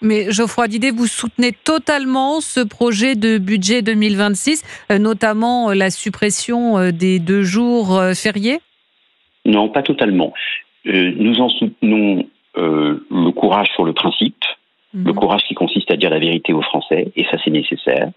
Mais Geoffroy Didet, vous soutenez totalement ce projet de budget 2026, notamment la suppression des 2 jours fériés? Non, pas totalement. Nous en soutenons le courage sur le principe, le Mmh. courage qui consiste à dire la vérité aux Français, et ça c'est nécessaire,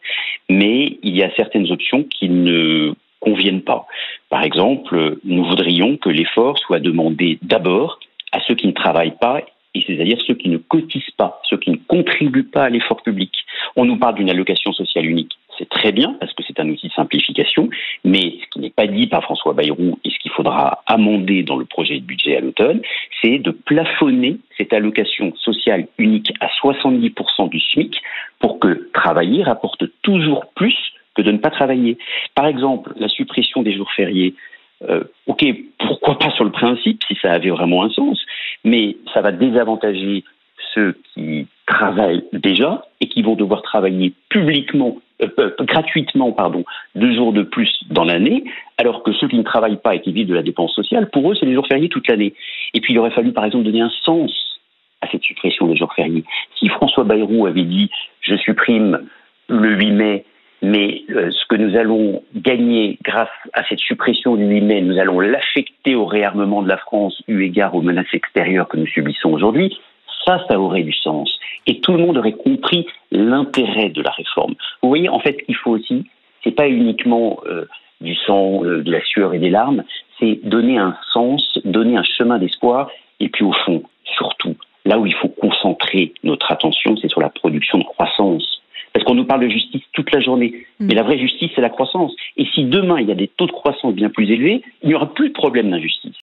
mais il y a certaines options qui ne conviennent pas. Par exemple, nous voudrions que l'effort soit demandé d'abord à ceux qui ne travaillent pas, et c'est-à-dire ceux qui ne cotisent pas, ceux qui ne contribuent pas à l'effort public. On nous parle d'une allocation sociale unique. C'est très bien, parce que c'est un outil de simplification, mais ce qui n'est pas dit par François Bayrou et ce qu'il faudra amender dans le projet de budget à l'automne, c'est de plafonner cette allocation sociale unique à 70% du SMIC pour que travailler rapporte toujours plus que de ne pas travailler. Par exemple, la suppression des jours fériés, ok, pourquoi pas sur le principe, si ça avait vraiment un sens, mais ça va désavantager ceux qui travaillent déjà et qui vont devoir travailler gratuitement, 2 jours de plus dans l'année, alors que ceux qui ne travaillent pas et qui vivent de la dépense sociale, pour eux, c'est les jours fériés toute l'année. Et puis, il aurait fallu, par exemple, donner un sens à cette suppression des jours fériés. Si François Bayrou avait dit « je supprime le 8 mai », mais ce que nous allons gagner grâce à cette suppression du 8 mai, nous allons l'affecter au réarmement de la France eu égard aux menaces extérieures que nous subissons aujourd'hui, ça aurait du sens. Et tout le monde aurait compris l'intérêt de la réforme. Vous voyez, en fait, il faut aussi, c'est pas uniquement du sang, de la sueur et des larmes, c'est donner un sens, donner un chemin d'espoir, et puis au fond, surtout, là où il faut concentrer notre attention, c'est sur la production de croissance. Parce qu'on nous parle de justice toute la journée. Mais la vraie justice, c'est la croissance. Et si demain, il y a des taux de croissance bien plus élevés, il n'y aura plus de problème d'injustice.